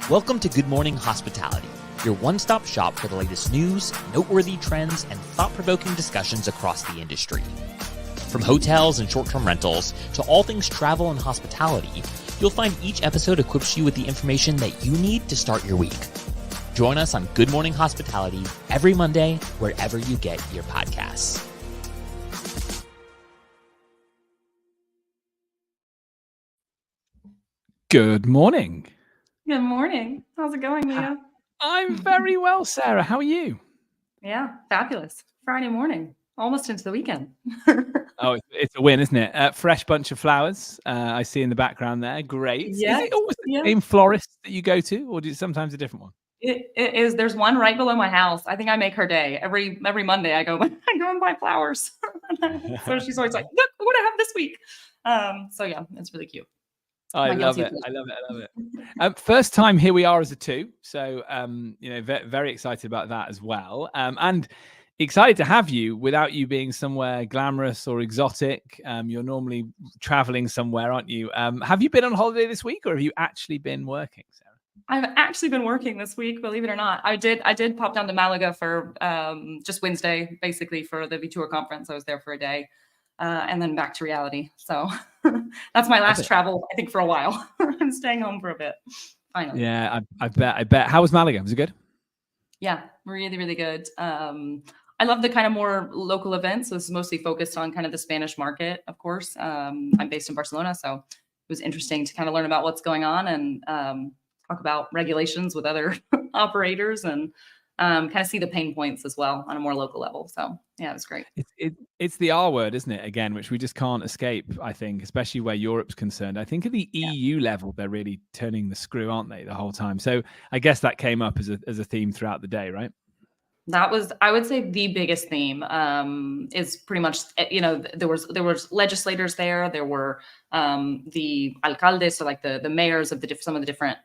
Welcome to Good Morning Hospitality, your one-stop shop for the latest news, noteworthy trends, and thought-provoking discussions across the industry. From hotels and short-term rentals to all things travel and hospitality, you'll find each episode equips you with the information that you need to start your week. Join us on Good Morning Hospitality every Monday, wherever you get your podcasts. Good morning. Good morning. How's it going, Leo? I'm very well, Sarah. How are you? Yeah, fabulous. Friday morning, almost into the weekend. Oh, it's a win, isn't it? Fresh bunch of flowers I see in the background there. Great. Yes, Is it always the same florist that you go to, or is it sometimes a different one? It is. There's one right below my house. I think I make her day. Every Monday I go and buy flowers. So she's always like, look, what I have this week. So yeah, it's really cute. I love it. First time here we are as a two. So, very excited about that as well. And excited to have you without you being somewhere glamorous or exotic. You're normally traveling somewhere, aren't you? Have you been on holiday this week, or have you actually been working, Sarah? I've actually been working this week, believe it or not. I did pop down to Malaga for just Wednesday, basically for the Vitur conference. I was there for a day. And then back to reality. So that's my last travel, I think, for a while. I'm staying home for a bit, finally. Yeah, I bet. How was Malaga? Was it good? Yeah, really, really good. I love the kind of more local events. So this is mostly focused on kind of the Spanish market, of course. I'm based in Barcelona, so it was interesting to kind of learn about what's going on and talk about regulations with other operators and kind of see the pain points as well on a more local level. So yeah, it was great. It's the R word, isn't it? Again, which we just can't escape, I think, especially where Europe's concerned. I think at the EU level, they're really turning the screw, aren't they, the whole time? So I guess that came up as a theme throughout the day, right? That was, I would say, the biggest theme is pretty much, there was legislators there. There were the alcaldes, so like the mayors of some of the different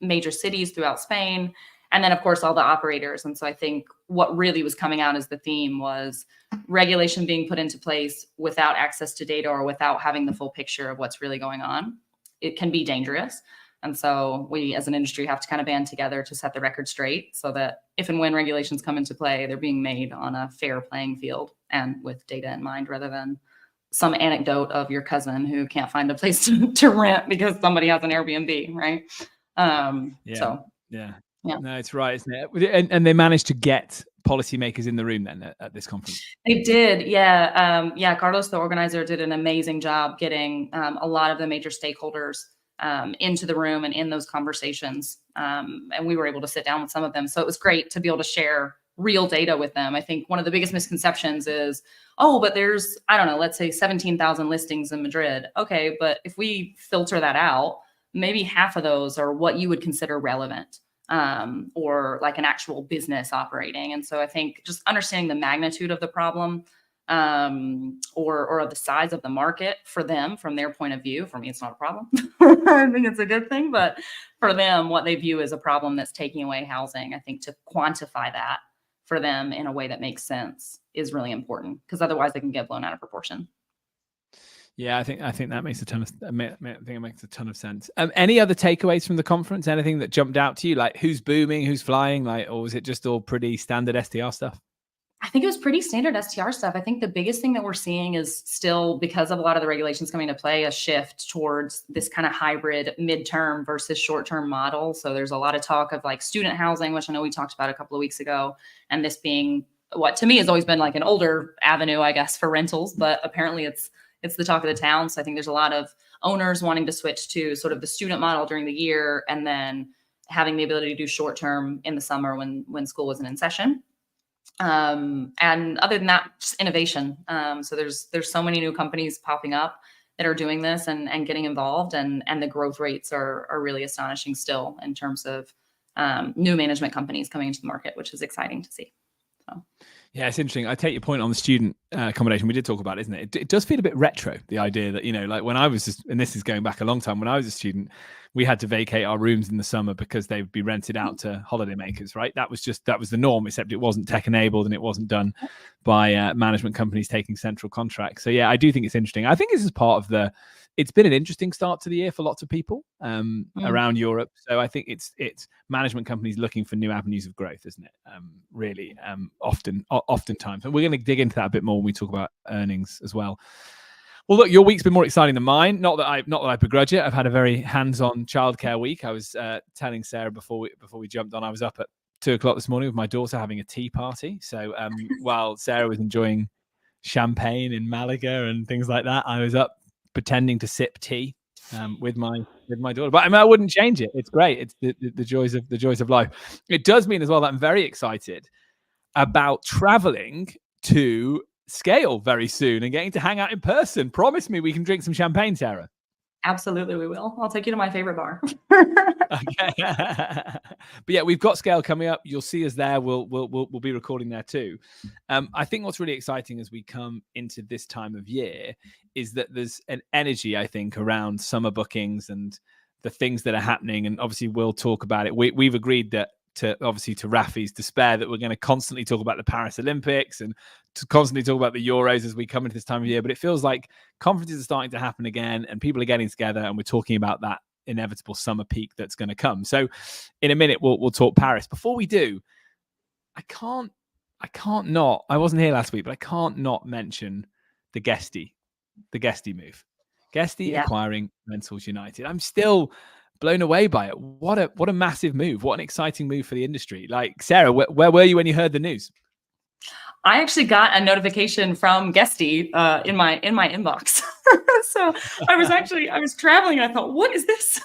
major cities throughout Spain. And then, of course, all the operators. And so I think what really was coming out as the theme was regulation being put into place without access to data or without having the full picture of what's really going on. It can be dangerous. And so we as an industry have to kind of band together to set the record straight so that if and when regulations come into play, they're being made on a fair playing field and with data in mind rather than some anecdote of your cousin who can't find a place to rent because somebody has an Airbnb, right? Yeah. No, it's right, isn't it? And they managed to get policymakers in the room then at this conference. They did, yeah. Carlos, the organizer, did an amazing job getting a lot of the major stakeholders into the room and in those conversations. And we were able to sit down with some of them. So it was great to be able to share real data with them. I think one of the biggest misconceptions is, but there's, I don't know, let's say 17,000 listings in Madrid. Okay, but if we filter that out, maybe half of those are what you would consider relevant. Or like an actual business operating. And so I think just understanding the magnitude of the problem or the size of the market for them from their point of view. For me, it's not a problem. I think it's a good thing. But for them, what they view as a problem that's taking away housing, I think to quantify that for them in a way that makes sense is really important because otherwise they can get blown out of proportion. Yeah, I think that makes a ton of sense. Any other takeaways from the conference? Anything that jumped out to you, like who's booming, who's flying, or was it just all pretty standard STR stuff? I think it was pretty standard STR stuff. I think the biggest thing that we're seeing is still, because of a lot of the regulations coming into play, a shift towards this kind of hybrid midterm versus short-term model. So there's a lot of talk of like student housing, which I know we talked about a couple of weeks ago, and this being what to me has always been like an older avenue, I guess, for rentals, but apparently it's the talk of the town. So I think there's a lot of owners wanting to switch to sort of the student model during the year and then having the ability to do short term in the summer when school wasn't in session. And other than that, just innovation. So there's so many new companies popping up that are doing this and getting involved, and the growth rates are really astonishing still in terms of new management companies coming into the market, which is exciting to see. So. Yeah, it's interesting. I take your point on the student accommodation. We did talk about it, isn't it? It does feel a bit retro, the idea that, like when I was, and this is going back a long time, when I was a student, we had to vacate our rooms in the summer because they would be rented out to holidaymakers, right? That was the norm, except it wasn't tech enabled and it wasn't done by management companies taking central contracts. So yeah, I do think it's interesting. I think this is part of it's been an interesting start to the year for lots of people around Europe. So I think it's management companies looking for new avenues of growth, isn't it? Really, oftentimes. And we're going to dig into that a bit more when we talk about earnings as well. Well, look, your week's been more exciting than mine. Not that I begrudge it. I've had a very hands-on childcare week. I was telling Sarah before we jumped on, I was up at 2:00 this morning with my daughter having a tea party. So while Sarah was enjoying champagne in Malaga and things like that, I was up pretending to sip tea with my daughter. But I mean, I wouldn't change it. It's great. It's the joys of life. It does mean as well that I'm very excited about traveling to Scale very soon and getting to hang out in person. Promise me we can drink some champagne, Sarah. Absolutely, we will. I'll take you to my favorite bar. Okay. But yeah, we've got Scale coming up. You'll see us there. We'll be recording there too. I think what's really exciting as we come into this time of year is that there's an energy, I think, around summer bookings and the things that are happening. And obviously we'll talk about it. We've agreed that to Rafi's despair that we're going to constantly talk about the Paris Olympics and to constantly talk about the Euros as we come into this time of year. But it feels like conferences are starting to happen again and people are getting together and we're talking about that inevitable summer peak that's going to come. So in a minute, we'll talk Paris. Before we do, I can't not, I wasn't here last week, but I can't not mention the Guesty move. Guesty acquiring Rentals United. I'm still blown away by it. What a massive move. What an exciting move for the industry. Like, Sarah, where were you when you heard the news? I actually got a notification from Guesty in my inbox. So I was traveling and I thought, what is this?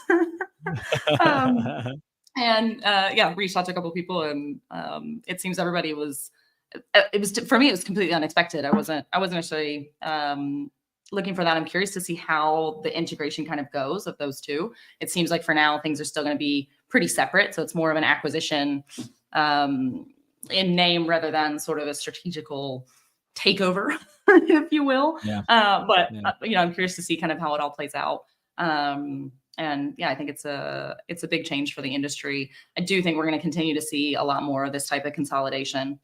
Reached out to a couple of people and it seems everybody was, for me, it was completely unexpected. I wasn't actually looking for that. I'm curious to see how the integration kind of goes of those two. It seems like for now, things are still going to be pretty separate. So it's more of an acquisition in name rather than sort of a strategical takeover, if you will. Yeah. I'm curious to see kind of how it all plays out. I think it's a big change for the industry. I do think we're going to continue to see a lot more of this type of consolidation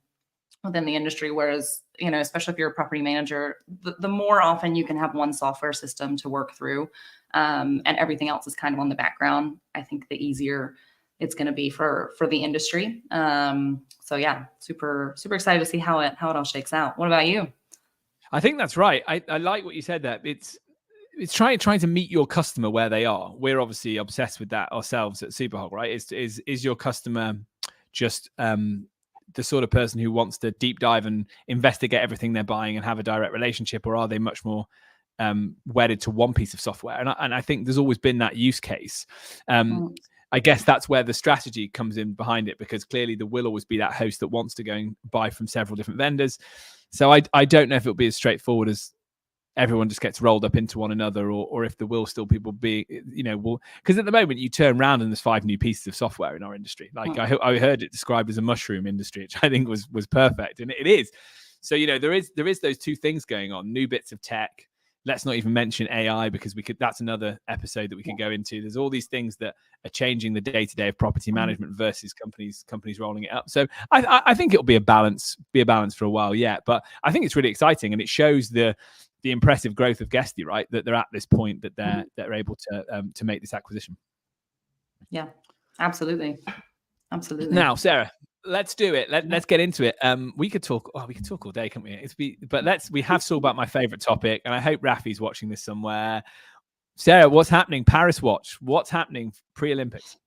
within the industry. Whereas, especially if you're a property manager, the more often you can have one software system to work through and everything else is kind of on the background, I think the easier it's going to be for the industry. Super, super excited to see how it all shakes out. What about you? I think that's right. I like what you said there. It's trying to meet your customer where they are. We're obviously obsessed with that ourselves at Superhog, right? Is your customer just the sort of person who wants to deep dive and investigate everything they're buying and have a direct relationship, or are they much more wedded to one piece of software? And I think there's always been that use case. I guess that's where the strategy comes in behind it, because clearly there will always be that host that wants to go and buy from several different vendors. So I don't know if it'll be as straightforward as everyone just gets rolled up into one another, or if there will still people be, because at the moment you turn around and there's 5 new pieces of software in our industry. Like I heard it described as a mushroom industry, which I think was perfect, and it is. So there is those two things going on: new bits of tech. Let's not even mention AI, because that's another episode that we could go into. There's all these things that are changing the day-to-day of property management versus companies rolling it up. So I think it'll be a balance for a while yet. But I think it's really exciting, and it shows the impressive growth of Guesty, right? That they're at this point that they're able to make this acquisition. Yeah, absolutely. Now, Sarah, let's do it. Let's get into it. We could talk all day, can't we? We have to talk about my favorite topic, and I hope Rafi's watching this somewhere. Sarah, what's happening? Paris Watch. What's happening pre-Olympics?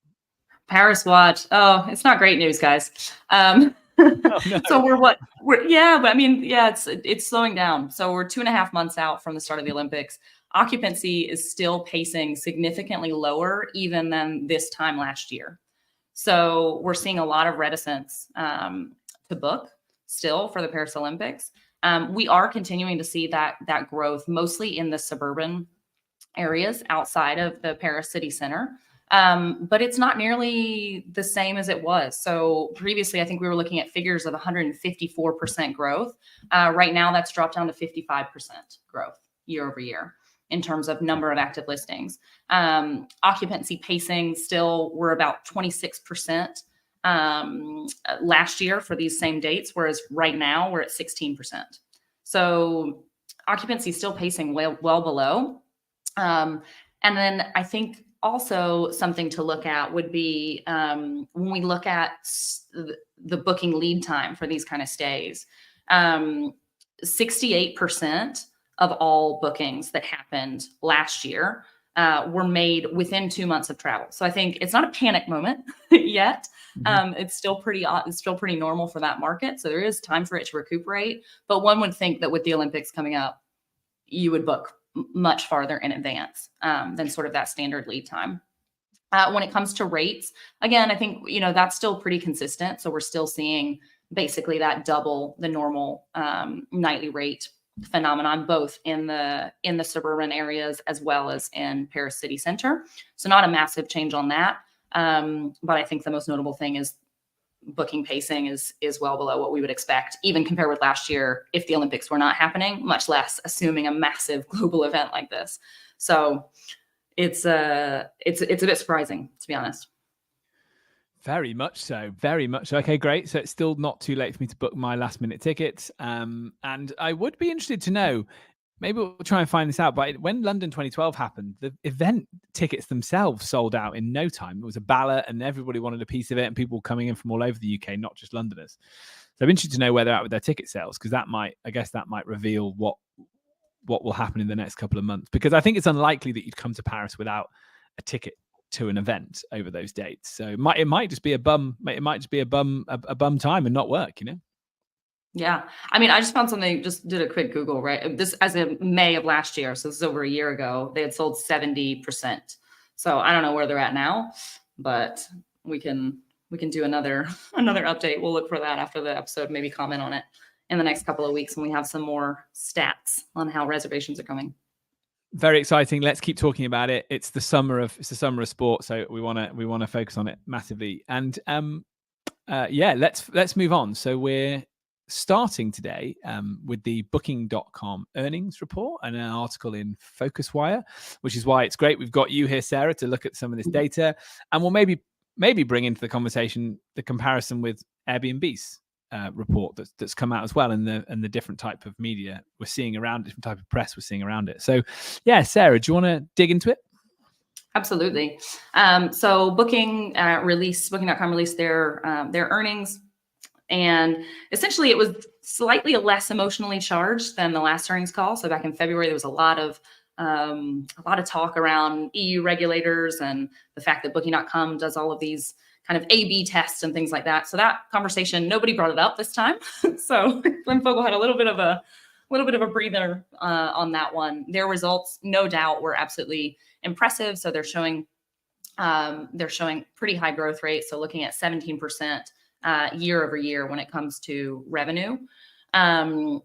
Paris Watch. Oh, it's not great news, guys. Oh, no. So it's slowing down. So we're 2.5 months out from the start of the Olympics. Occupancy is still pacing significantly lower even than this time last year. So we're seeing a lot of reticence to book still for the Paris Olympics. We are continuing to see that growth mostly in the suburban areas outside of the Paris city center. But it's not nearly the same as it was. So previously, I think we were looking at figures of 154% growth. Right now, that's dropped down to 55% growth year over year in terms of number of active listings. Occupancy pacing still, we're about 26% last year for these same dates, whereas right now we're at 16%. So occupancy is still pacing well below. And then I think also something to look at would be when we look at the booking lead time for these kind of stays. 68% of all bookings that happened last year were made within 2 months of travel. So I think it's not a panic moment yet. It's still pretty normal for that market. So there is time for it to recuperate. But one would think that with the Olympics coming up, you would book much farther in advance than sort of that standard lead time. When it comes to rates, again, I think, that's still pretty consistent. So we're still seeing basically that double the normal nightly rate phenomenon, both in the suburban areas as well as in Paris city center. So not a massive change on that. But I think the most notable thing is booking pacing is well below what we would expect, even compared with last year, if the Olympics were not happening, much less assuming a massive global event like this. So it's a bit surprising, to be honest. Very much so. Very much so. Okay, great. So it's still not too late for me to book my last minute tickets. And I would be interested to know, maybe we'll try and find this out, but when London 2012 happened, the event tickets themselves sold out in no time. It was a ballot and everybody wanted a piece of it, and people coming in from all over the UK, not just Londoners. So I'm interested to know where they're at with their ticket sales, because that might reveal what will happen in the next couple of months, because I think it's unlikely that you'd come to Paris without a ticket to an event over those dates. So it might just be a bum time and not work, Yeah. I mean, I just found something, just did a quick Google, right? This as in May of last year. So this is over a year ago. They had sold 70%. So I don't know where they're at now, but we can do another update. We'll look for that after the episode, maybe comment on it in the next couple of weeks when we have some more stats on how reservations are coming. Very exciting. Let's keep talking about it. It's the summer of sport, so we want to focus on it massively. And let's move on. So we're starting today with the Booking.com earnings report and an article in FocusWire, which is why it's great we've got you here, Sarah, to look at some of this data, and we'll maybe bring into the conversation the comparison with Airbnb's report that's come out as well, and the different type of media we're seeing around, different type of press we're seeing around it. So yeah, Sarah, do you want to dig into it? Absolutely. So Booking.com released their earnings, and essentially it was slightly less emotionally charged than the last earnings call. So back in February, there was a lot of talk around EU regulators and the fact that Booking.com does all of these kind of A/B tests and things like that. So that conversation, nobody brought it up this time. So Glenn Fogel had a little bit of a breather on that one. Their results, no doubt, were absolutely impressive. So they're showing pretty high growth rates. So looking at 17% year over year when it comes to revenue, of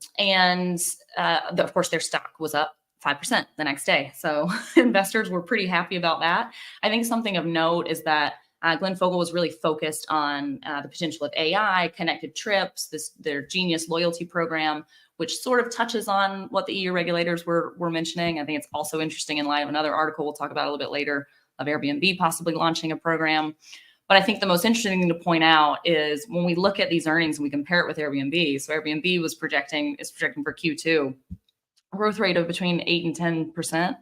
course their stock was up 5% the next day. So investors were pretty happy about that. I think something of note is that Glenn Fogel was really focused on the potential of AI, connected trips, their Genius loyalty program, which sort of touches on what the EU regulators were mentioning. I think it's also interesting in light of another article we'll talk about a little bit later of Airbnb possibly launching a program. But I think the most interesting thing to point out is when we look at these earnings and we compare it with Airbnb. So Airbnb is projecting for Q2 growth rate of between 8 and 10%.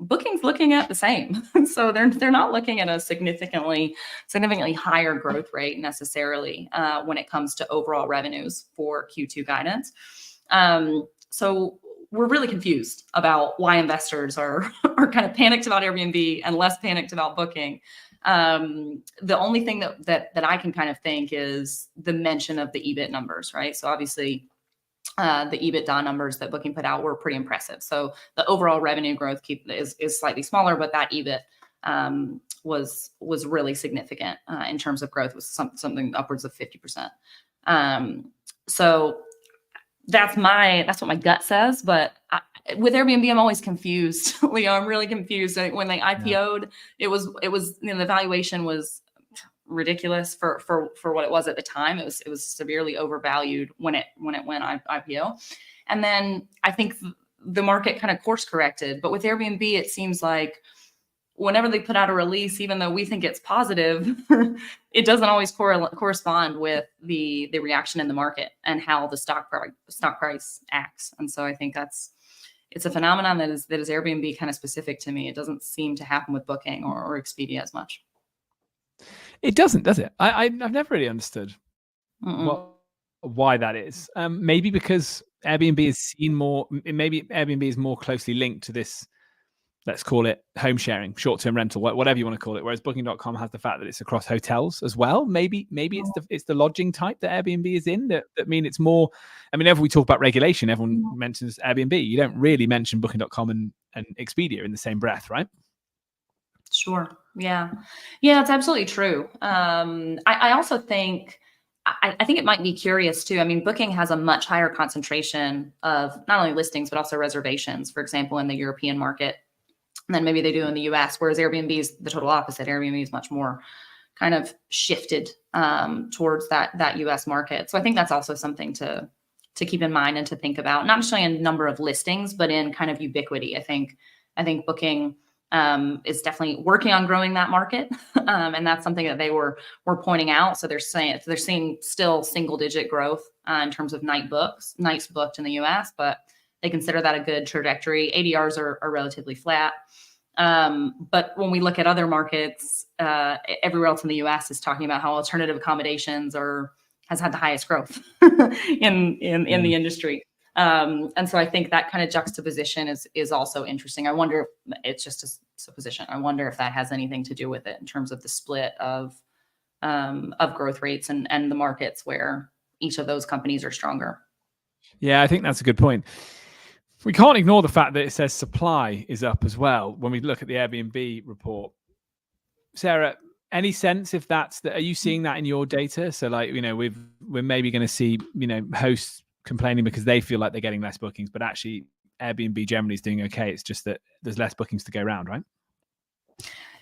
Booking's looking at the same. So they're not looking at a significantly higher growth rate necessarily when it comes to overall revenues for Q2 guidance. So we're really confused about why investors are kind of panicked about Airbnb and less panicked about Booking. The only thing that I can kind of think is the mention of the EBIT numbers, right? So obviously the EBITDA numbers that Booking put out were pretty impressive. So the overall revenue growth is slightly smaller, but that EBIT was really significant in terms of growth. It was something upwards of 50%. So that's what my gut says. But with Airbnb, I'm always confused. Leo, I'm really confused. When they IPO'd, it was the valuation was ridiculous for what it was at the time. It was severely overvalued when it went IPO. And then I think the market kind of course corrected. But with Airbnb, it seems like whenever they put out a release, even though we think it's positive, it doesn't always correspond with the reaction in the market and how the stock price acts. And so I think it's a phenomenon that is Airbnb kind of specific to me. It doesn't seem to happen with Booking or Expedia as much. It doesn't, does it? I've never really understood why that is. Maybe because Airbnb is seen more. Maybe Airbnb is more closely linked to this, let's call it home sharing, short-term rental, whatever you want to call it. Whereas Booking.com has the fact that it's across hotels as well. Maybe it's the lodging type that Airbnb is in that mean it's more. I mean, whenever we talk about regulation, everyone mentions Airbnb. You don't really mention Booking.com and Expedia in the same breath, right? Sure. Yeah. It's absolutely true. I also think. I think it might be curious too. I mean, Booking has a much higher concentration of not only listings, but also reservations, for example, in the European market than maybe they do in the US, whereas Airbnb is the total opposite. Airbnb is much more kind of shifted towards that US market. So I think that's also something to keep in mind and to think about, not necessarily in number of listings, but in kind of ubiquity. I think Booking is definitely working on growing that market. And that's something that they were pointing out. So they're seeing still single digit growth in terms of nights booked in the US, but they consider that a good trajectory. ADRs are relatively flat. But when we look at other markets, everywhere else in the US is talking about how alternative accommodations has had the highest growth in the industry. And so I think that kind of juxtaposition is also interesting. I wonder if it's just a supposition. I wonder if that has anything to do with it in terms of the split of growth rates and the markets where each of those companies are stronger. Yeah, I think that's a good point. We can't ignore the fact that it says supply is up as well when we look at the Airbnb report. Sarah, any sense if are you seeing that in your data? So like, we're maybe going to see, hosts complaining because they feel like they're getting less bookings, but actually Airbnb generally is doing okay. It's just that there's less bookings to go around, right?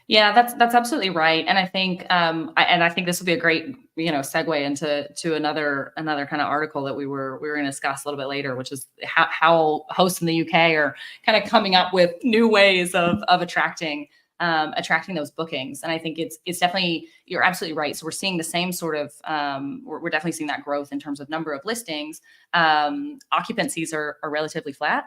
Yeah, that's absolutely right. And I think I think this will be a great segue into another kind of article that we were going to discuss a little bit later, which is how hosts in the UK are kind of coming up with new ways of attracting those bookings. And I think it's definitely, you're absolutely right. So we're seeing the same sort of, we're definitely seeing that growth in terms of number of listings. Occupancies are relatively flat.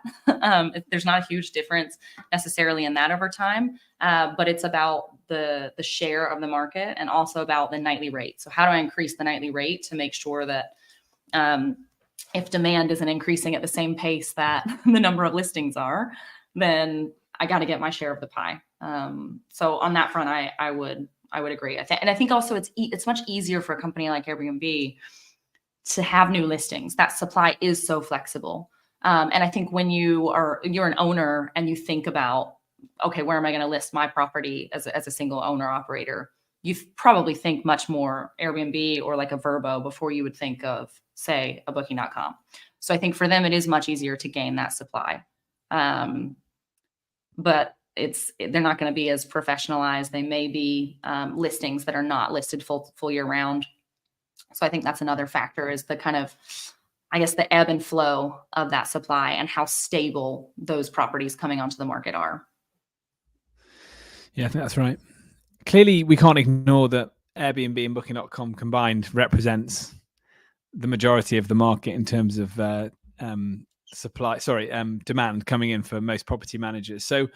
There's not a huge difference necessarily in that over time, but it's about the share of the market and also about the nightly rate. So how do I increase the nightly rate to make sure that if demand isn't increasing at the same pace that the number of listings are, then I got to get my share of the pie. So on that front, I would agree. And I think also it's much easier for a company like Airbnb to have new listings. That supply is so flexible. And I think when you're an owner and you think about, okay, where am I going to list my property as a single owner operator? You probably think much more Airbnb or like a Vrbo before you would think of, say, a Booking.com. So I think for them, it is much easier to gain that supply. But they're not going to be as professionalized. They may be listings that are not listed full year round. So I think that's another factor, is the kind of, I guess, the ebb and flow of that supply and how stable those properties coming onto the market are. Yeah, I think that's right. Clearly, we can't ignore that Airbnb and Booking.com combined represents the majority of the market in terms of demand coming in for most property managers. So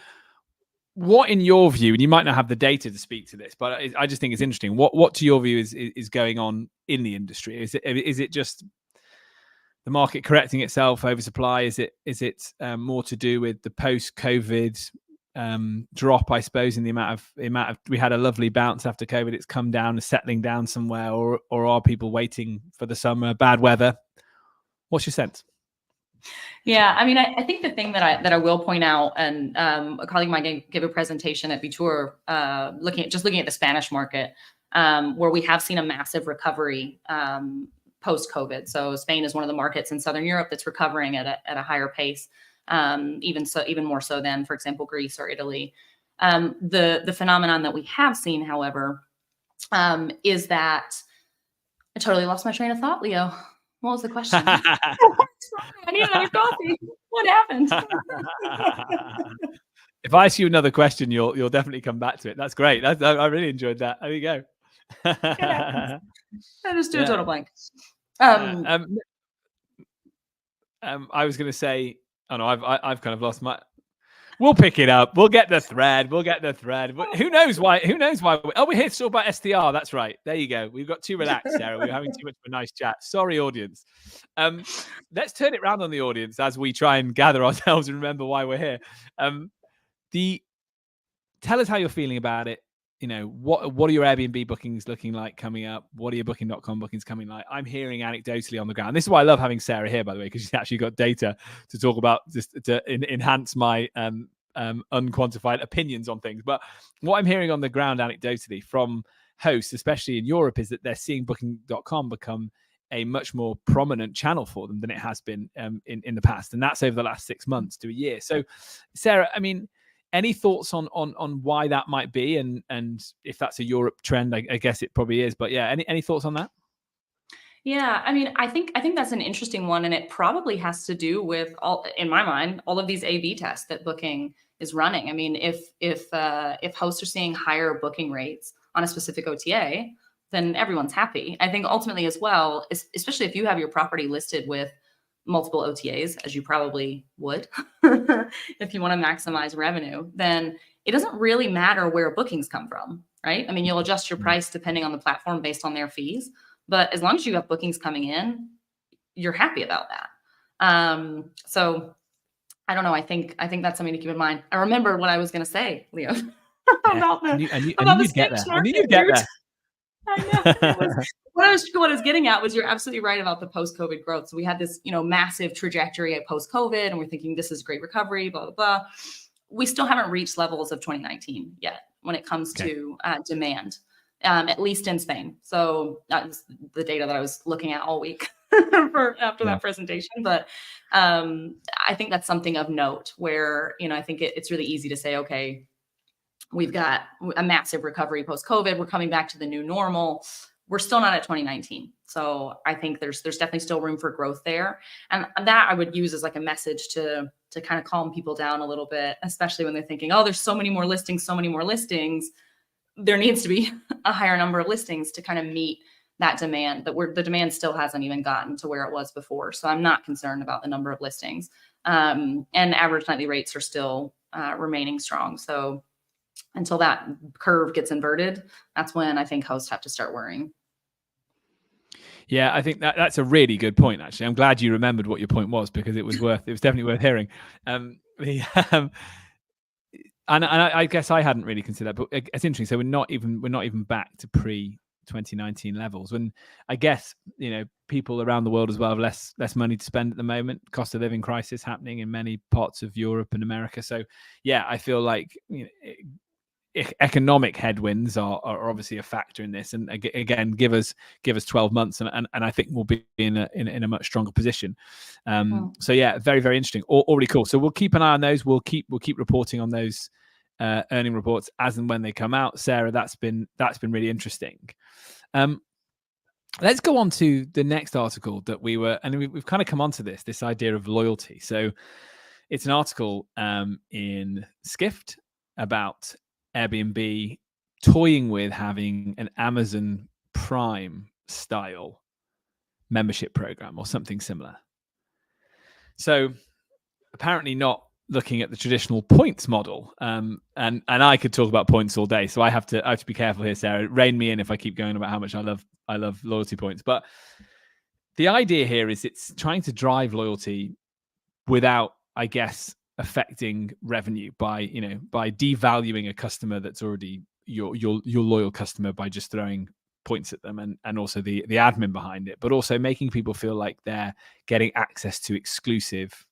what, in your view, and you might not have the data to speak to this, but I just think it's interesting. What to your view is going on in the industry? Is it just the market correcting itself, oversupply? Is it more to do with the post-COVID drop, I suppose, in the amount of we had a lovely bounce after COVID. It's come down, settling down somewhere, or are people waiting for the summer, bad weather? What's your sense? Yeah, I mean, I think the thing that I will point out, and a colleague might give a presentation at Betour, looking at the Spanish market, where we have seen a massive recovery post-COVID. So Spain is one of the markets in Southern Europe that's recovering at a higher pace, even more so than, for example, Greece or Italy. The phenomenon that we have seen, however, is that I totally lost my train of thought, Leo. What was the question? I need another coffee. What happened? If I ask you another question, you'll definitely come back to it. That's great. I really enjoyed that. There you go. I just do a total blank. I was going to say, Oh no, I've kind of lost my. We'll pick it up. We'll get the thread. But who knows why? We're here to talk about STR. That's right. There you go. We've got too relaxed, Sarah. We're having too much of a nice chat. Sorry, audience. Let's turn it around on the audience as we try and gather ourselves and remember why we're here. Tell us how you're feeling about it. You know, what are your Airbnb bookings looking like coming up? What are your Booking.com bookings coming like? I'm hearing anecdotally on the ground. This is why I love having Sarah here, by the way, because she's actually got data to talk about, just to enhance my unquantified opinions on things. But what I'm hearing on the ground anecdotally from hosts, especially in Europe, is that they're seeing Booking.com become a much more prominent channel for them than it has been in the past. And that's over the last 6 months to a year. So, Sarah, I mean, any thoughts on why that might be, and if that's a Europe trend? I guess it probably is, but yeah, any thoughts on that? Yeah, I mean, I think that's an interesting one, and it probably has to do with in my mind, all of these A/B tests that Booking is running. I mean, if hosts are seeing higher booking rates on a specific OTA, then everyone's happy. I think ultimately as well, especially if you have your property listed with multiple OTAs, as you probably would, if you want to maximize revenue, then it doesn't really matter where bookings come from, right? I mean, you'll adjust your price depending on the platform based on their fees, but as long as you have bookings coming in, you're happy about that. So I don't know. I think that's something to keep in mind. I remember what I was going to say, Leo, about the Spanish market. I know. What I was getting at was, you're absolutely right about the post-COVID growth. So we had this, massive trajectory at post-COVID, and we're thinking this is great recovery, blah, blah, blah. We still haven't reached levels of 2019 yet when it comes to demand, at least in Spain. So that's the data that I was looking at all week after that presentation. But I think that's something of note where, I think it's really easy to say, okay, we've got a massive recovery post-COVID. We're coming back to the new normal. We're still not at 2019. So I think there's definitely still room for growth there. And that I would use as like a message to kind of calm people down a little bit, especially when they're thinking, oh, there's so many more listings. There needs to be a higher number of listings to kind of meet that demand, the demand still hasn't even gotten to where it was before. So I'm not concerned about the number of listings. And average nightly rates are still remaining strong. So until that curve gets inverted, that's when I think hosts have to start worrying. Yeah, I think that's a really good point, actually. I'm glad you remembered what your point was, because it was definitely worth hearing. And I guess I hadn't really considered that, but it's interesting. So we're not even back to pre-2019 levels. When I guess, people around the world as well have less money to spend at the moment. Cost of living crisis happening in many parts of Europe and America. So yeah, I feel like economic headwinds are obviously a factor in this, and again, give us 12 months, and I think we'll be in a much stronger position. So yeah, very, very interesting. Already cool. So we'll keep an eye on those. We'll keep reporting on those earning reports as and when they come out. Sarah, that's been really interesting. Let's go on to the next article that we've kind of come onto this idea of loyalty. So it's an article in Skift about Airbnb toying with having an Amazon Prime style membership program or something similar. So apparently not looking at the traditional points model. And I could talk about points all day, so I have to be careful here, Sarah. Rein me in if I keep going about how much I love loyalty points. But the idea here is it's trying to drive loyalty without, I guess, affecting revenue by devaluing a customer that's already your loyal customer by just throwing points at them, and also the admin behind it, but also making people feel like they're getting access to exclusive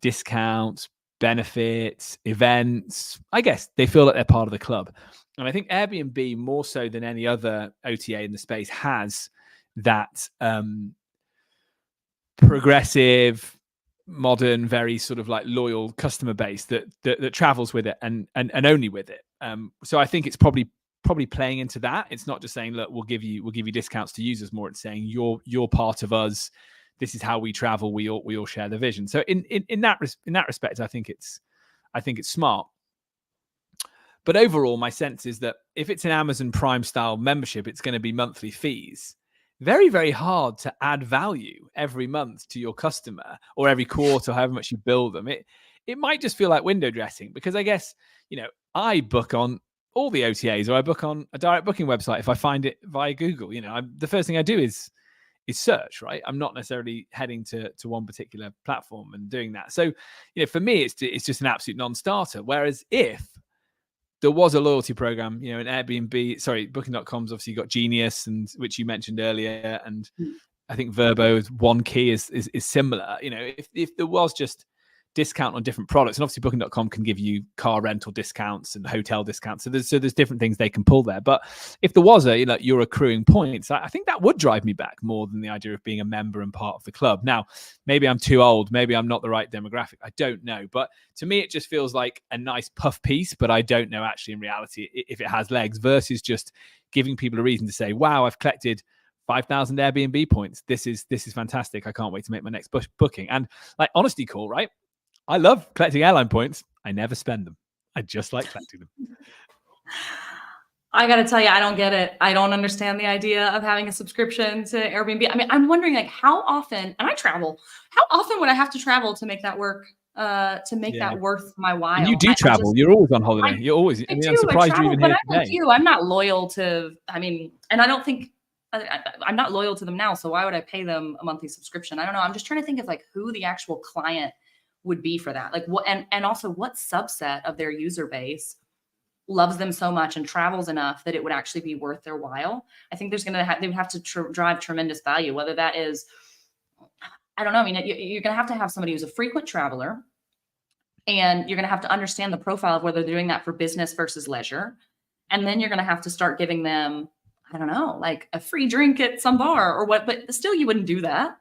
discounts, benefits, events. I guess they feel like they're part of the club. And I think Airbnb, more so than any other OTA in the space, has that progressive, modern, very sort of like loyal customer base that travels with it and only with it. So I think it's probably playing into that. It's not just saying, look, we'll give you discounts to users more. It's saying you're part of us. This is how we travel. We all share the vision. So in that respect, I think it's smart. But overall, my sense is that if it's an Amazon Prime style membership, it's going to be monthly fees. very, very hard to add value every month to your customer or every quarter, however much you bill them. It might just feel like window dressing, because I guess, I book on all the OTAs, or I book on a direct booking website if I find it via Google. The first thing I do is search, right? I'm not necessarily heading to one particular platform and doing that. So, for me, it's just an absolute non-starter. Whereas if there was a loyalty program, an Airbnb, sorry, Booking.com's obviously got Genius, and which you mentioned earlier, and I think Verbo's One Key is similar. If there was just discount on different products, and obviously Booking.com can give you car rental discounts and hotel discounts, so there's different things they can pull there. But if there was you're accruing points, I think that would drive me back more than the idea of being a member and part of the club. Now, maybe I'm too old, maybe I'm not the right demographic, I don't know, but to me it just feels like a nice puff piece, but I don't know actually in reality if it has legs, versus just giving people a reason to say, wow, I've collected 5,000 Airbnb points, this is fantastic, I can't wait to make my next booking. And like, honesty call, right? I love collecting airline points. I never spend them. I just like collecting them. I got to tell you, I don't get it. I don't understand the idea of having a subscription to Airbnb. I mean, I'm wondering like how often, and I travel, how often would I have to travel to make that work, that worth my while? And you do travel. You're always on holiday. You're always, I'm surprised you're even here today. I'm not loyal to, and I don't think, I'm not loyal to them now. So why would I pay them a monthly subscription? I don't know. I'm just trying to think of like who the actual client would be for that. Like what, and also what subset of their user base loves them so much and travels enough that it would actually be worth their while. I think they would have to drive tremendous value, whether that is, I don't know. I mean, you're going to have somebody who's a frequent traveler, and you're going to have to understand the profile of whether they're doing that for business versus leisure. And then you're going to have to start giving them, I don't know, like a free drink at some bar or what, but still you wouldn't do that.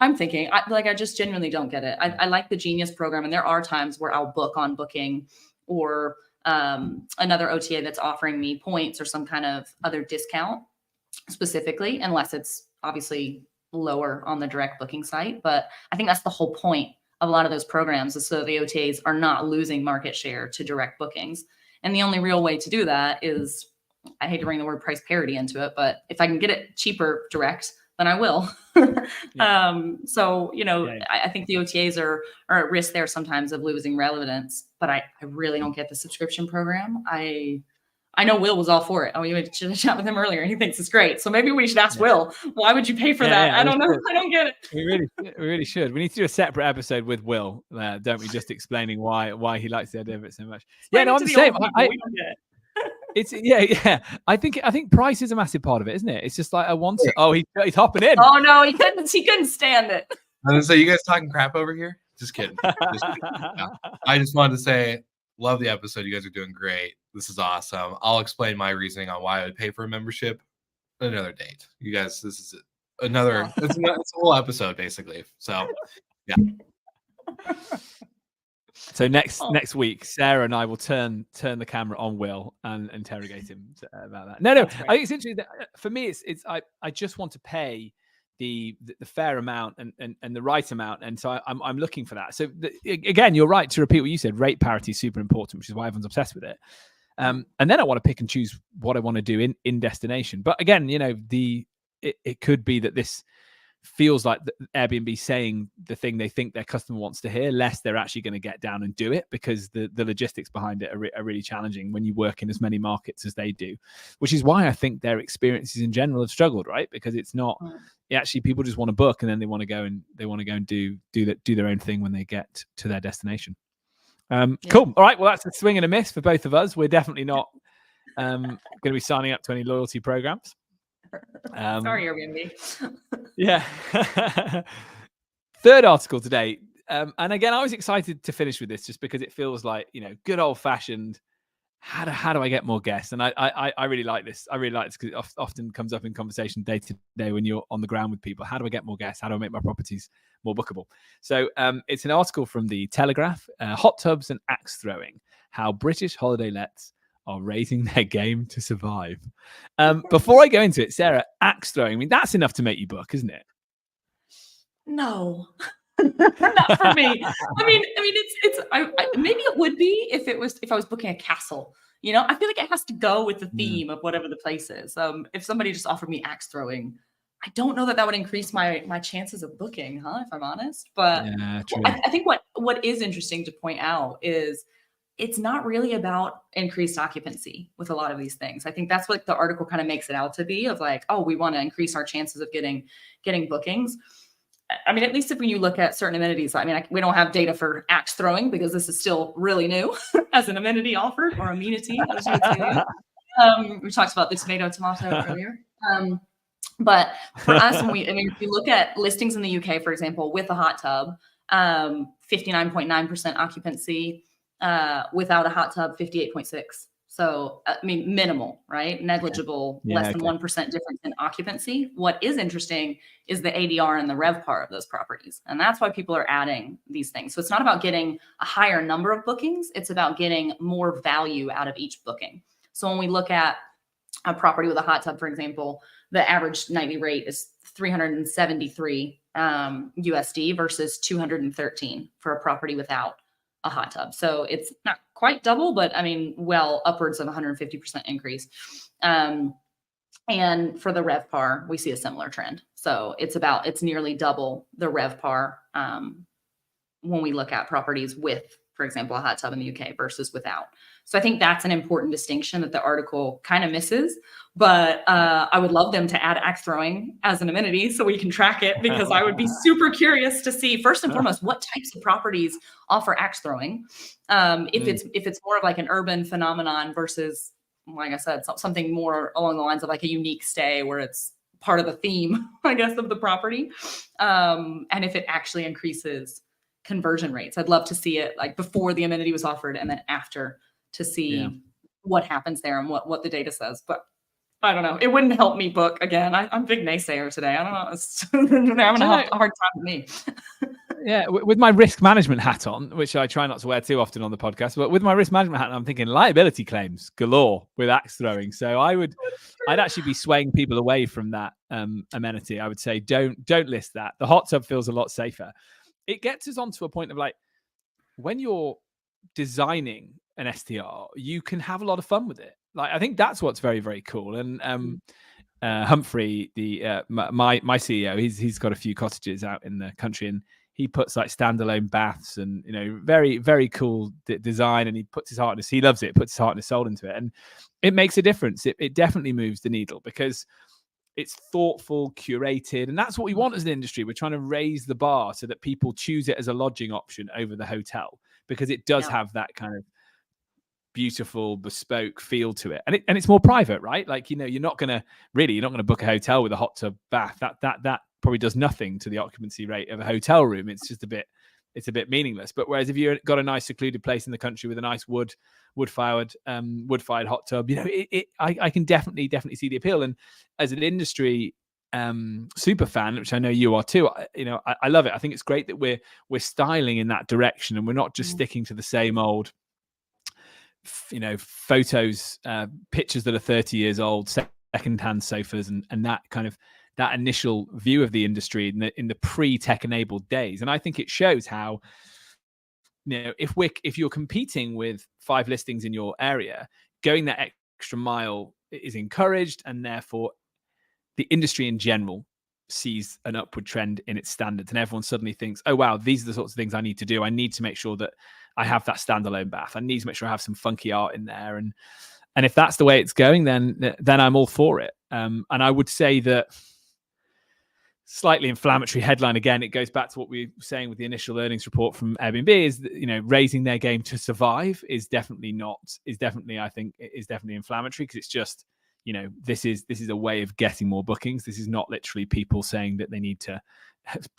I'm thinking, I just genuinely don't get it. I like the Genius program, and there are times where I'll book on Booking or another OTA that's offering me points or some kind of other discount specifically, unless it's obviously lower on the direct booking site. But I think that's the whole point of a lot of those programs, is so the OTAs are not losing market share to direct bookings. And the only real way to do that is, I hate to bring the word price parity into it, but if I can get it cheaper direct, then I will. So, I think the OTAs are at risk there sometimes of losing relevance, but I really don't get the subscription program. I know Will was all for it. Oh, you had to chat with him earlier. He thinks it's great. So maybe we should ask Will, why would you pay for that? I don't know. I don't get it. We really should. We need to do a separate episode with Will, don't we? Just explaining why he likes the idea of it so much. I'm the same. We don't get it. It's I think price is a massive part of it, isn't it? It's just like I want it. Oh, he's hopping in. Oh no, he couldn't stand it. So you guys talking crap over here? Just kidding. No. I just wanted to say, love the episode. You guys are doing great. This is awesome. I'll explain my reasoning on why I would pay for a membership another date. You guys, this is another. It's a whole episode basically. So yeah. So next week, Sarah and I will turn the camera on Will and interrogate him about that. No, I think it's interesting. For me, it's I just want to pay the fair amount and the right amount, and so I'm looking for that. So again, you're right to repeat what you said. Rate parity is super important, which is why everyone's obsessed with it. And then I want to pick and choose what I want to do in destination. But again, it could be that this feels like Airbnb saying the thing they think their customer wants to hear, less they're actually going to get down and do it, because the logistics behind it are really challenging when you work in as many markets as they do, which is why I think their experiences in general have struggled, right? Because it's not actually, people just want to book and then they want to go and do their own thing when they get to their destination. Cool. All right. Well, that's a swing and a miss for both of us. We're definitely not going to be signing up to any loyalty programs. Sorry, Airbnb. Yeah. Third article today. And again, I was excited to finish with this just because it feels like, good old fashioned, how do I get more guests? And I really like this. I really like this because it often comes up in conversation day to day when you're on the ground with people. How do I get more guests? How do I make my properties more bookable? So it's an article from the Telegraph, Hot Tubs and Axe Throwing, how British holiday lets are raising their game to survive. Before I go into it, Sarah, axe throwing, I mean, that's enough to make you book, isn't it? No, not for me. I mean, it's maybe it would be if I was booking a castle. I feel like it has to go with the theme of whatever the place is. If somebody just offered me axe throwing, I don't know that that would increase my chances of booking, if I'm honest. But Yeah, true. I think what is interesting to point out is it's not really about increased occupancy with a lot of these things. I think that's what the article kind of makes it out to be, of like, oh, we want to increase our chances of getting bookings. I mean, at least if when you look at certain amenities, I mean, we don't have data for axe throwing because this is still really new as an amenity offered, or amenity, as you would say. We talked about the tomato earlier. But for us, if you look at listings in the UK, for example, with a hot tub, 59.9% occupancy, without a hot tub, 58.6. So, I mean, minimal, right? Negligible, less than 1% difference in occupancy. What is interesting is the ADR and the RevPAR of those properties. And that's why people are adding these things. So it's not about getting a higher number of bookings. It's about getting more value out of each booking. So when we look at a property with a hot tub, for example, the average nightly rate is 373 USD versus 213 for a property without a hot tub. So it's not quite double, but I mean, well, upwards of 150% increase. And for the RevPAR, we see a similar trend. So it's nearly double the RevPAR when we look at properties with, for example, a hot tub in the UK versus without. So I think that's an important distinction that the article kind of misses, but I would love them to add axe throwing as an amenity so we can track it, because I would be super curious to see, first and foremost, what types of properties offer axe throwing. If it's more of like an urban phenomenon versus, like I said, something more along the lines of like a unique stay where it's part of the theme, I guess, of the property. And if it actually increases conversion rates. I'd love to see it like before the amenity was offered and then after, to see what happens there and what the data says. But I don't know. It wouldn't help me book again. I'm a big naysayer today. I don't know. They're having a hard time with me. Yeah, with my risk management hat on, which I try not to wear too often on the podcast, but with my risk management hat on, I'm thinking liability claims galore with axe throwing. So I'd actually be swaying people away from that amenity. I would say don't list that. The hot tub feels a lot safer. It gets us onto a point of like, when you're designing an STR, you can have a lot of fun with it. Like, I think that's what's very, very cool. And Humphrey, my CEO, he's got a few cottages out in the country, and he puts like standalone baths and, very, very cool design. And he puts his heart he loves it, puts his heart and his soul into it. And it makes a difference. It definitely moves the needle because it's thoughtful, curated. And that's what we want as an industry. We're trying to raise the bar so that people choose it as a lodging option over the hotel, because it does have that kind of beautiful, bespoke feel to it. And it's more private, right? Like, you're not going to book a hotel with a hot tub bath. That probably does nothing to the occupancy rate of a hotel room. It's just a bit meaningless. But whereas if you've got a nice secluded place in the country with a nice wood-fired hot tub, I can definitely see the appeal. And as an industry super fan, which I know you are too, I love it. I think it's great that we're styling in that direction, and we're not just sticking to the same old photos, pictures that are 30 years old, second-hand sofas, and that kind of that initial view of the industry in the pre-tech enabled days. And I think it shows how, if you're competing with 5 listings in your area, going that extra mile is encouraged, and therefore the industry in general sees an upward trend in its standards, and everyone suddenly thinks, oh wow, these are the sorts of things I need to do. I need to make sure that I have that standalone bath. I need to make sure I have some funky art in there. And if that's the way it's going, then I'm all for it. And I would say that, slightly inflammatory headline again, it goes back to what we were saying with the initial earnings report from Airbnb, is that, raising their game to survive is definitely inflammatory, because it's just, this is a way of getting more bookings. This is not literally people saying that they need to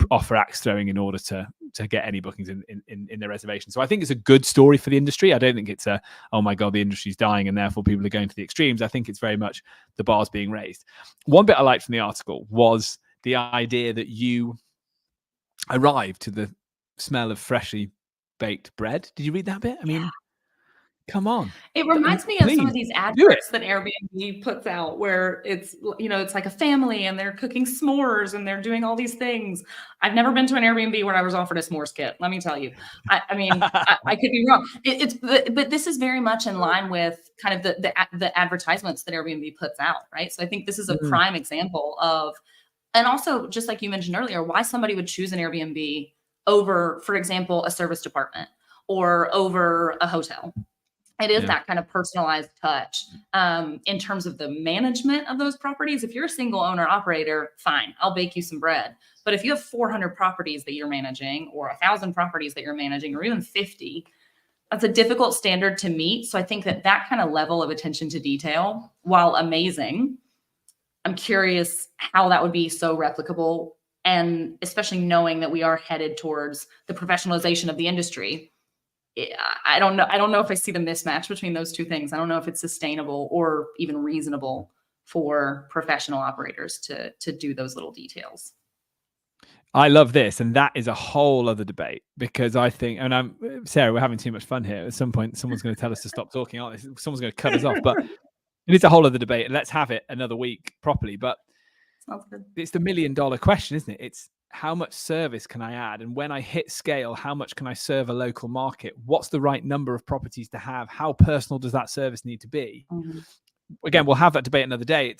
offer axe throwing in order to get any bookings in their reservation. So I think it's a good story for the industry. I don't think it's oh my God, the industry's dying and therefore people are going to the extremes. I think it's very much the bar's being raised. One bit I liked from the article was the idea that you arrived to the smell of freshly baked bread. Did you read that bit? I mean, come on. It reminds me of some of these adverts that Airbnb puts out where it's, it's like a family and they're cooking s'mores and they're doing all these things. I've never been to an Airbnb where I was offered a s'mores kit. Let me tell you. I mean, I could be wrong. But this is very much in line with kind of the advertisements that Airbnb puts out, right? So I think this is a prime example of And also, just like you mentioned earlier, why somebody would choose an Airbnb over, for example, a service department or over a hotel. It is that kind of personalized touch in terms of the management of those properties. If you're a single owner operator, fine, I'll bake you some bread. But if you have 400 properties that you're managing, or 1,000 properties that you're managing, or even 50, that's a difficult standard to meet. So I think that kind of level of attention to detail, while amazing, I'm curious how that would be so replicable. And especially knowing that we are headed towards the professionalization of the industry. I don't know. I don't know if I see the mismatch between those two things. I don't know if it's sustainable or even reasonable for professional operators to do those little details. I love this, and that is a whole other debate, because I think, and Sarah, we're having too much fun here. At some point, someone's going to tell us to stop talking, aren't they? Someone's going to cut us off, but it is a whole other debate, and let's have it another week properly. But it's the $1 million question, isn't it? It's how much service can I add? And when I hit scale, how much can I serve a local market? What's the right number of properties to have? How personal does that service need to be? Mm-hmm. Again, we'll have that debate another day.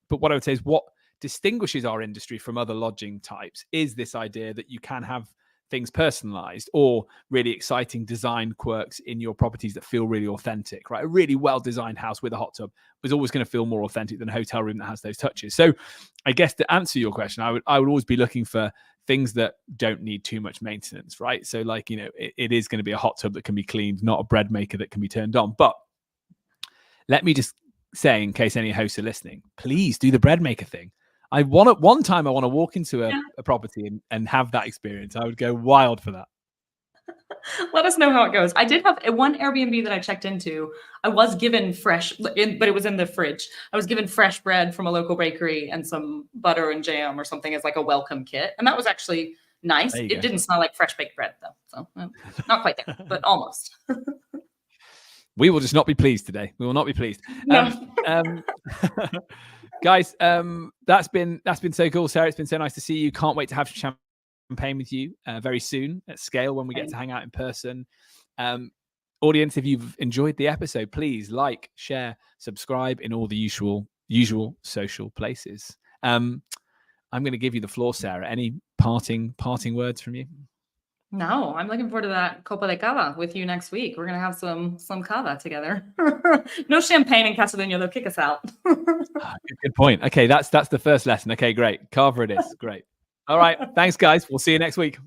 But what I would say is what distinguishes our industry from other lodging types is this idea that you can have things personalized or really exciting design quirks in your properties that feel really authentic, right? A really well-designed house with a hot tub is always going to feel more authentic than a hotel room that has those touches. So I guess to answer your question, I would always be looking for things that don't need too much maintenance, right? So like, it is going to be a hot tub that can be cleaned, not a bread maker that can be turned on. But let me just say, in case any hosts are listening, please do the bread maker thing. One time I want to walk into a property and have that experience. I would go wild for that. Let us know how it goes. I did have one Airbnb that I checked into. I was given fresh, but it was in the fridge. I was given fresh bread from a local bakery and some butter and jam or something as like a welcome kit. And that was actually nice. It didn't smell like fresh baked bread though. So not quite there, but almost. We will just not be pleased today. We will not be pleased. No. Guys, that's been so cool, Sarah. It's been so nice to see you. Can't wait to have champagne with you very soon at Scale when we get to hang out in person. Audience, if you've enjoyed the episode, please like, share, subscribe in all the usual social places. I'm going to give you the floor, Sarah. Any parting words from you? No, I'm looking forward to that Copa de Cava with you next week. We're going to have some cava together. No champagne in Catalonia. They'll kick us out. Good point. Okay, that's the first lesson. Okay, great. Cava it is. Great. All right. Thanks, guys. We'll see you next week.